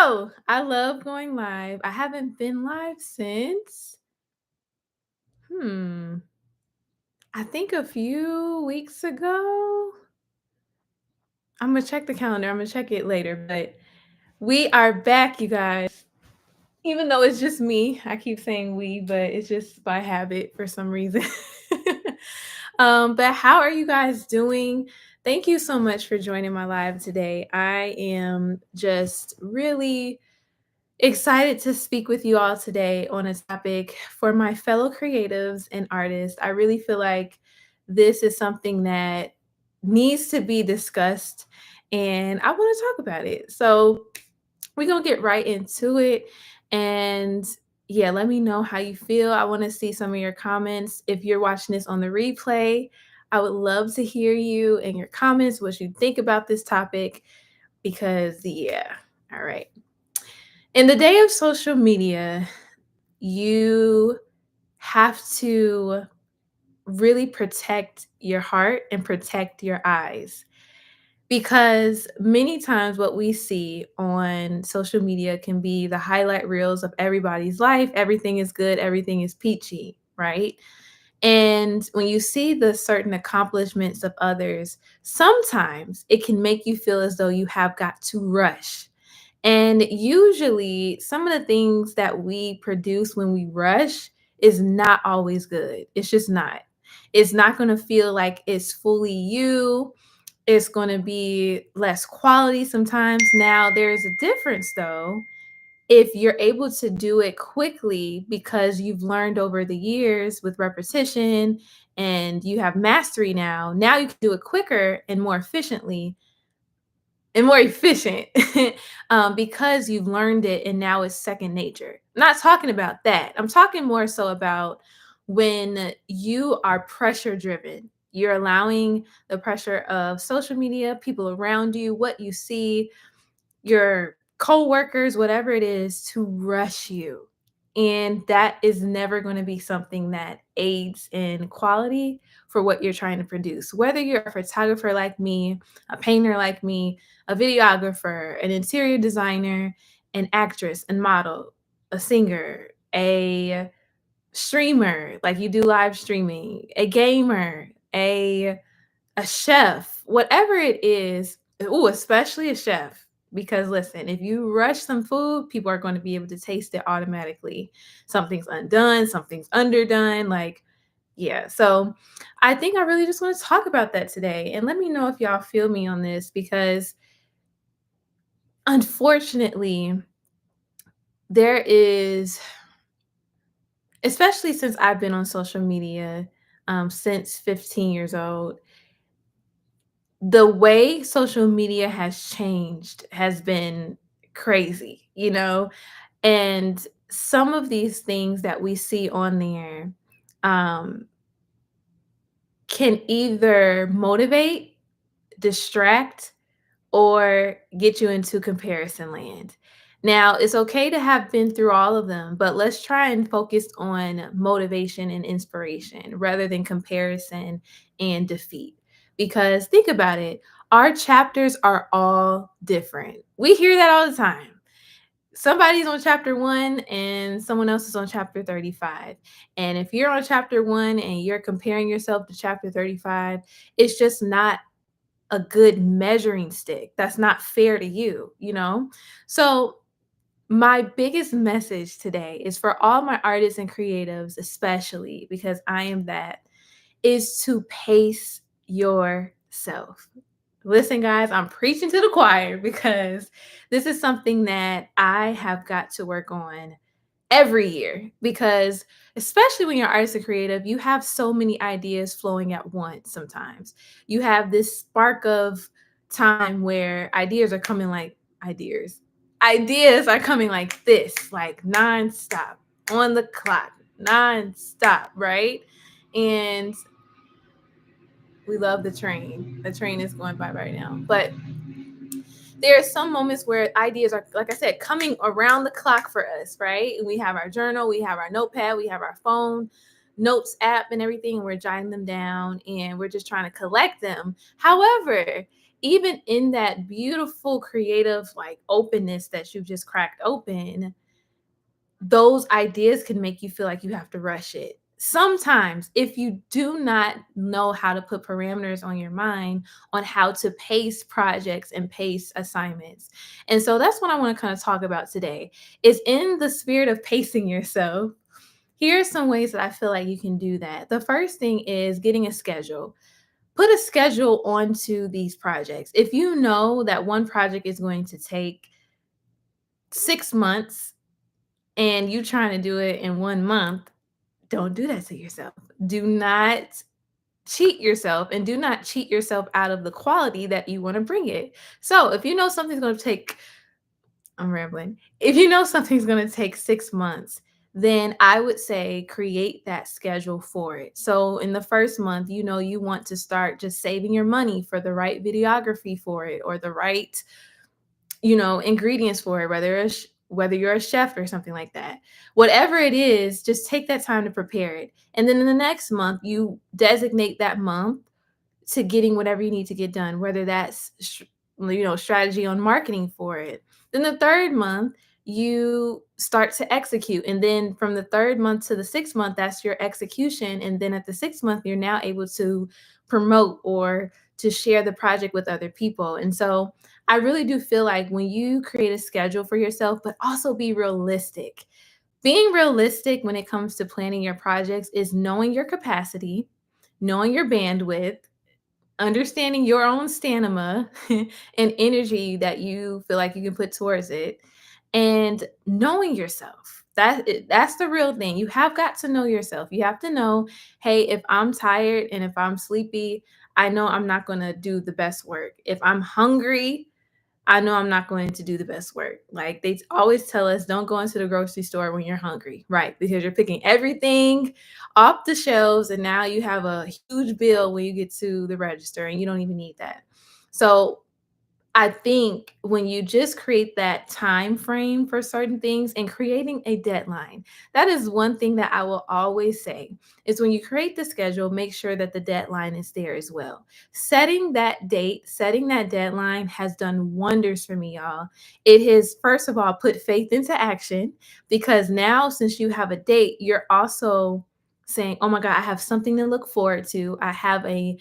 Oh, I love going live. I haven't been live since, hmm, I think a few weeks ago. I'm gonna check the calendar. I'm gonna check it later, but we are back, you guys. Even though it's just me, I keep saying we, but it's just by habit for some reason. But how are you guys doing? Thank you so much for joining my live today. I am just really excited to speak with you all today on a topic for my fellow creatives and artists. I really feel like this is something that needs to be discussed, and I want to talk about it. So, we're going to get right into it. And yeah, let me know how you feel. I want to see some of your comments. If you're watching this on the replay, I would love to hear you and your comments, what you think about this topic, because yeah, all right. In the day of social media, you have to really protect your heart and protect your eyes, because many times what we see on social media can be the highlight reels of everybody's life. Everything is good, everything is peachy, right? And when you see the certain accomplishments of others, sometimes it can make you feel as though you have got to rush. And usually, some of the things that we produce when we rush is not always good. It's just not. It's not going to feel like it's fully you. It's going to be less quality sometimes. Now, there's a difference though. If you're able to do it quickly because you've learned over the years with repetition and you have mastery now you can do it quicker and more efficiently and more efficient because you've learned it and now it's second nature. I'm not talking about that. I'm talking more so about when you are pressure driven. You're allowing the pressure of social media, people around you, what you see, your coworkers, whatever it is, to rush you. And that is never going to be something that aids in quality for what you're trying to produce. Whether you're a photographer like me, a painter like me, a videographer, an interior designer, an actress and model, a singer, a streamer, like you do live streaming, a gamer, a chef, whatever it is. Ooh, especially a chef. Because listen, if you rush some food, people are going to be able to taste it automatically. Something's undone, something's underdone. Like, yeah. So I think I really just want to talk about that today. And let me know if y'all feel me on this, because unfortunately, there is, especially since I've been on social media since 15 years old, the way social media has changed has been crazy, you know? And some of these things that we see on there um, can either motivate, distract, or get you into comparison land. Now, it's okay to have been through all of them, but let's try and focus on motivation and inspiration rather than comparison and defeat. Because think about it, our chapters are all different. We hear that all the time. Somebody's on chapter 1 and someone else is on chapter 35. And if you're on chapter 1 and you're comparing yourself to chapter 35, it's just not a good measuring stick. That's not fair to you, you know? So, my biggest message today is for all my artists and creatives, especially because I am that, is to pace yourself. Listen, guys, I'm preaching to the choir because this is something that I have got to work on every year, because especially when you're artist or creative, you have so many ideas flowing at once. Sometimes you have this spark of time where ideas are coming like this, like nonstop, on the clock, nonstop, right? And we love the train is going by right now, but there are some moments where ideas are, like I said, coming around the clock for us, right? And we have our journal, we have our notepad, we have our phone notes app and everything, and we're jotting them down and we're just trying to collect them. However, even in that beautiful creative like openness that you've just cracked open, those ideas can make you feel like you have to rush it. Sometimes, if you do not know how to put parameters on your mind on how to pace projects and pace assignments. And so that's what I want to kind of talk about today is in the spirit of pacing yourself. Here are some ways that I feel like you can do that. The first thing is getting a schedule. Put a schedule onto these projects. If you know that one project is going to take 6 months and you trying to do it in 1 month, don't do that to yourself. Do not cheat yourself and do not cheat yourself out of the quality that you want to bring it. So if you know something's going to take, I'm rambling. If you know something's going to take 6 months, then I would say create that schedule for it. So in the first month, you know, you want to start just saving your money for the right videography for it or the right, ingredients for it, whether you're a chef or something like that. Whatever it is, just take that time to prepare it. And then in the next month, you designate that month to getting whatever you need to get done, whether that's strategy on marketing for it. Then the third month, you start to execute, and then from the third month to the 6th month, that's your execution. And then at the 6th month, you're now able to promote or to share the project with other people. And so I really do feel like when you create a schedule for yourself, but also be realistic. Being realistic when it comes to planning your projects is knowing your capacity, knowing your bandwidth, understanding your own stamina and energy that you feel like you can put towards it, and knowing yourself. That's the real thing. You have got to know yourself. You have to know, hey, if I'm tired and if I'm sleepy, I know I'm not going to do the best work. If I'm hungry, I know I'm not going to do the best work. Like they always tell us, don't go into the grocery store when you're hungry, right? Because you're picking everything off the shelves and now you have a huge bill when you get to the register and you don't even need that. So I think when you just create that time frame for certain things and creating a deadline, that is one thing that I will always say is when you create the schedule, make sure that the deadline is there as well. Setting that date, setting that deadline has done wonders for me, y'all. It has, first of all, put faith into action because now, since you have a date, you're also saying, oh my God, I have something to look forward to. I have a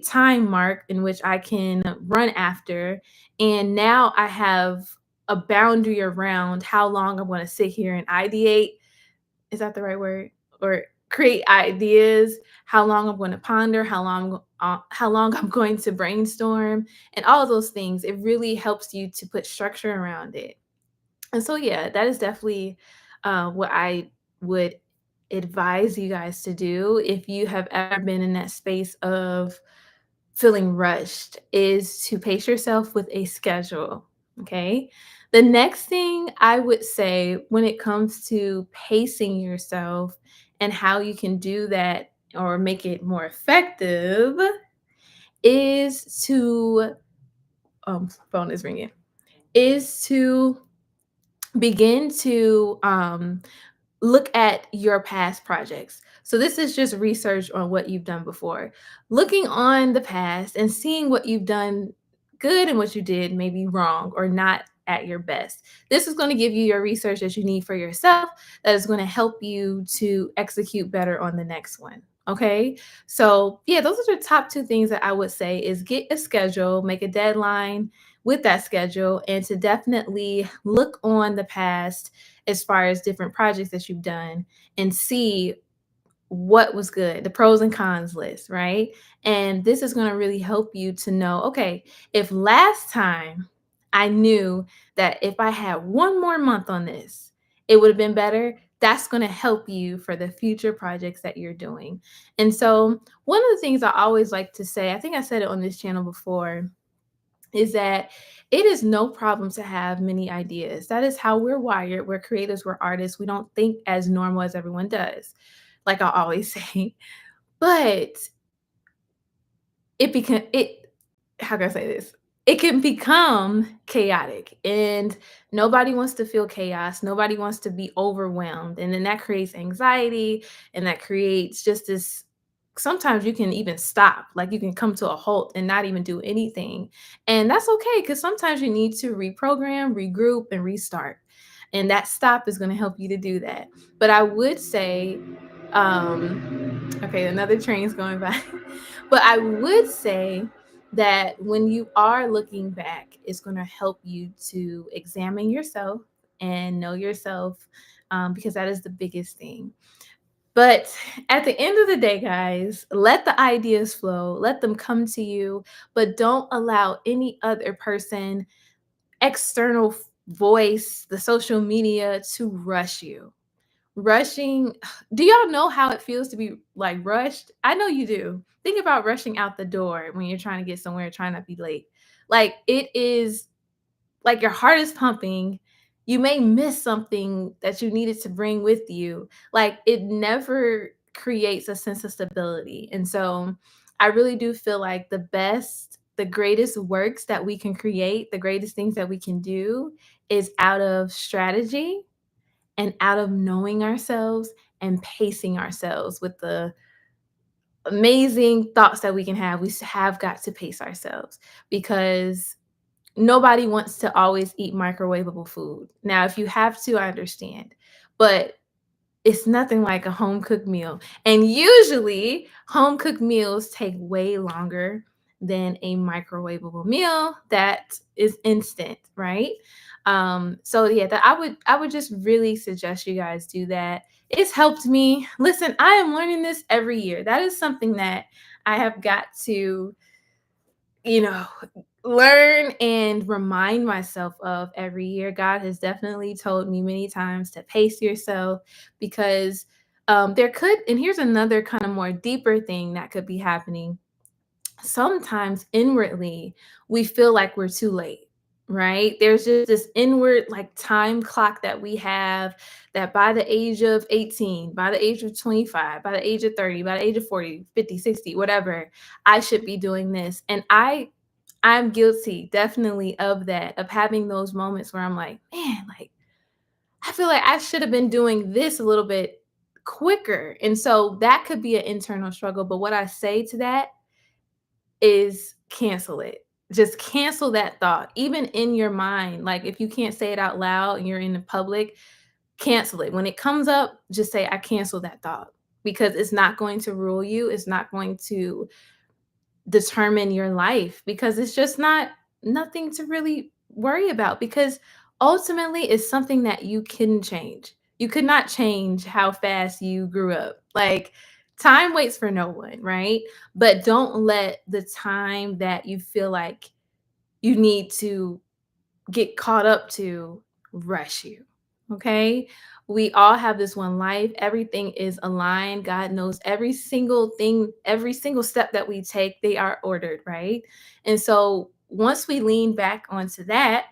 time mark in which I can run after. And now I have a boundary around how long I'm going to sit here and ideate. Is that the right word? Or create ideas, how long I'm going to ponder, how long I'm going to brainstorm, and all of those things. It really helps you to put structure around it. And so, yeah, that is definitely what I would advise you guys to do if you have ever been in that space of feeling rushed, is to pace yourself with a schedule. Okay. The next thing I would say when it comes to pacing yourself and how you can do that or make it more effective is to, phone is ringing, is to begin to look at your past projects. So this is just research on what you've done before. Looking on the past and seeing what you've done good and what you did maybe wrong or not at your best. This is going to give you your research that you need for yourself that is going to help you to execute better on the next one. Okay? So, yeah, those are the top two things that I would say is get a schedule, make a deadline with that schedule, and to definitely look on the past as far as different projects that you've done and see what was good, the pros and cons list, right? And this is going to really help you to know, okay, if last time I knew that if I had one more month on this, it would have been better. That's going to help you for the future projects that you're doing. And so, one of the things I always like to say, I think I said it on this channel before, is that it is no problem to have many ideas. That is how we're wired. We're creators, we're artists. We don't think as normal as everyone does, like I always say. But it how can I say this? It can become chaotic and nobody wants to feel chaos. Nobody wants to be overwhelmed. And then that creates anxiety and that creates just this sometimes you can even stop, like you can come to a halt and not even do anything. And that's okay because sometimes you need to reprogram, regroup, and restart. And that stop is going to help you to do that. But I would say, okay, another train's going by. But I would say that when you are looking back, it's going to help you to examine yourself and know yourself, because that is the biggest thing. But at the end of the day, guys, let the ideas flow, let them come to you, but don't allow any other person, external voice, the social media to rush you. Rushing, do y'all know how it feels to be like rushed? I know you do. Think about rushing out the door when you're trying to get somewhere, trying not to be late. Like it is like your heart is pumping. You may miss something that you needed to bring with you. Like it never creates a sense of stability. And so I really do feel like the greatest works that we can create, the greatest things that we can do is out of strategy and out of knowing ourselves and pacing ourselves with the amazing thoughts that we can have. We have got to pace ourselves because nobody wants to always eat microwavable food. Now, if you have to, I understand. But it's nothing like a home cooked meal. And usually, home cooked meals take way longer than a microwavable meal that is instant, right? So yeah, that I would just really suggest you guys do that. It's helped me. Listen, I am learning this every year. That is something that I have got to, you know, learn and remind myself of every year. God has definitely told me many times to pace yourself because there could, and here's another kind of more deeper thing that could be happening. Sometimes inwardly, we feel like we're too late, right? There's just this inward like time clock that we have that by the age of 18, by the age of 25, by the age of 30, by the age of 40, 50, 60, whatever, I should be doing this. And I'm guilty definitely of that, of having those moments where I'm like, man, like I feel like I should have been doing this a little bit quicker. And so that could be an internal struggle. But what I say to that is cancel it. Just cancel that thought, even in your mind. Like if you can't say it out loud and you're in the public, cancel it. When it comes up, just say, I cancel that thought because it's not going to rule you. It's not going to determine your life because it's just not nothing to really worry about because ultimately it's something that you can change. You could not change how fast you grew up. Like time waits for no one, right? But don't let the time that you feel like you need to get caught up to rush you. Okay? We all have this one life. Everything is aligned. God knows every single thing, every single step that we take, they are ordered, right? And so once we lean back onto that,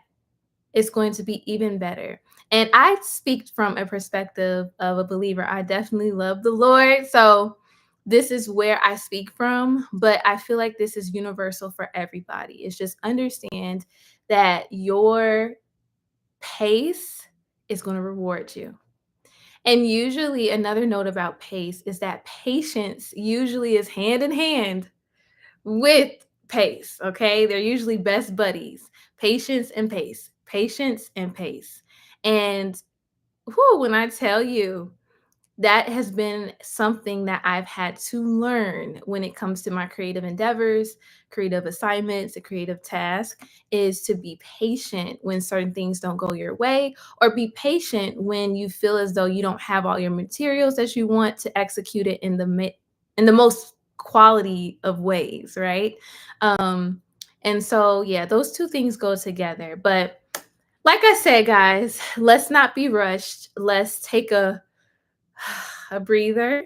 it's going to be even better. And I speak from a perspective of a believer. I definitely love the Lord. So this is where I speak from, but I feel like this is universal for everybody. It's just understand that your pace is going to reward you. And usually, another note about pace is that patience usually is hand in hand with pace. Okay. They're usually best buddies, patience and pace, patience and pace. And whew, when I tell you, that has been something that I've had to learn when it comes to my creative endeavors, creative assignments, a creative task is to be patient when certain things don't go your way, or be patient when you feel as though you don't have all your materials that you want to execute it in in the most quality of ways, right? Um, and so, yeah, those two things go together. But like I said, guys, let's not be rushed. Let's take a breather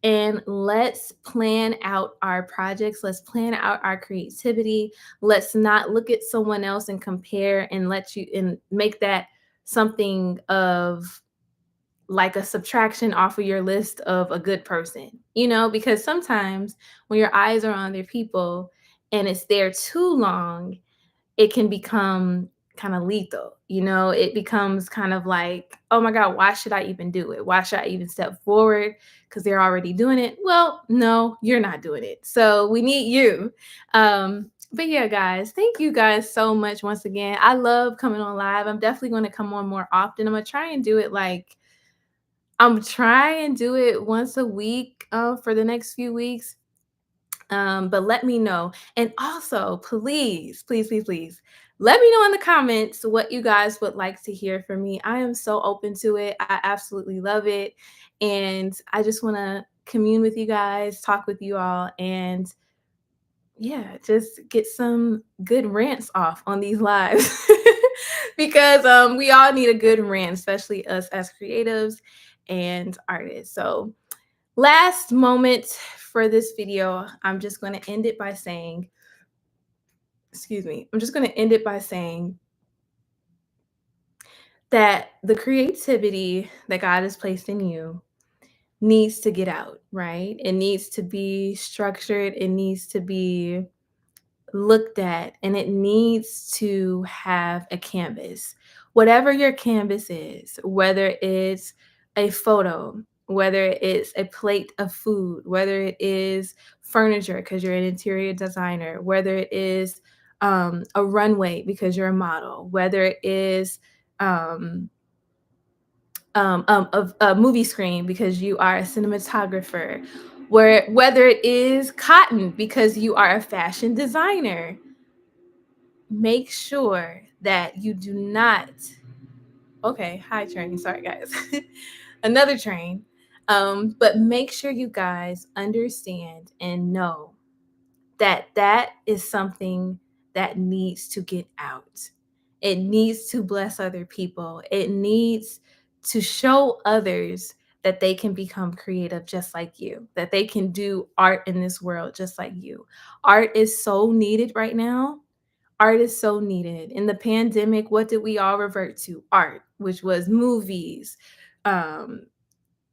and let's plan out our projects. Let's plan out our creativity. Let's not look at someone else and compare and let you and make that something of like a subtraction off of your list of a good person, because sometimes when your eyes are on other people and it's there too long, it can become kind of lethal. It becomes kind of like, oh my God, why should I even do it? Why should I even step forward? Because they're already doing it. Well, no, you're not doing it. So we need you. But yeah, guys, thank you guys so much once again. I love coming on live. I'm definitely going to come on more often. I'm going to try and do it once a week for the next few weeks. But let me know. And also, please, please, please, please, let me know in the comments what you guys would like to hear from me. I am so open to it. I absolutely love it. And I just want to commune with you guys, talk with you all, and yeah, just get some good rants off on these lives because we all need a good rant, especially us as creatives and artists. So, last moment for this video, I'm just going to end it by saying, excuse me, I'm just going to end it by saying that the creativity that God has placed in you needs to get out, right? It needs to be structured, it needs to be looked at, and it needs to have a canvas. Whatever your canvas is, whether it's a photo, whether it's a plate of food, whether it is furniture because you're an interior designer, whether it is a runway because you're a model, whether it is a movie screen because you are a cinematographer, whether it is cotton because you are a fashion designer, make sure that you do not. Okay, hi train. Sorry, guys. Another train. But make sure you guys understand and know that that is something that needs to get out. It needs to bless other people. It needs to show others that they can become creative just like you, that they can do art in this world just like you. Art is so needed right now. Art is so needed. In the pandemic, what did we all revert to? Art, which was movies. Um,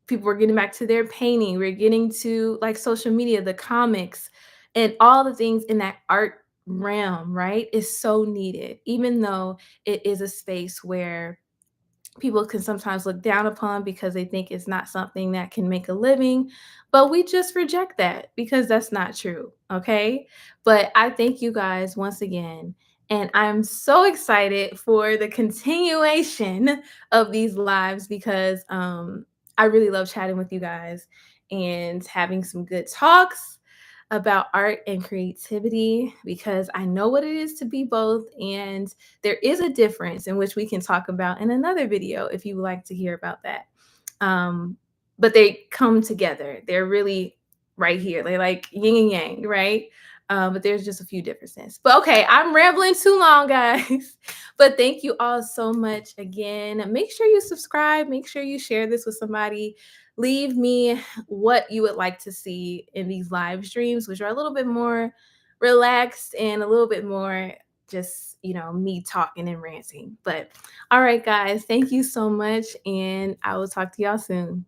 People were getting back to their painting. We're getting to like social media, the comics, and all the things in that art realm, right? Is so needed, even though it is a space where people can sometimes look down upon because they think it's not something that can make a living. But we just reject that because that's not true. Okay. But I thank you guys once again. And I'm so excited for the continuation of these lives because I really love chatting with you guys and having some good talks about art and creativity because I know what it is to be both. And there is a difference in which we can talk about in another video if you would like to hear about that. Um, but they come together. They're really right here. They're like yin and yang, right? But there's just a few differences. But okay, I'm rambling too long, guys. But thank you all so much again. Make sure you subscribe. Make sure you share this with somebody. Leave me what you would like to see in these live streams, which are a little bit more relaxed and a little bit more just, me talking and ranting. But all right, guys, thank you so much. And I will talk to y'all soon.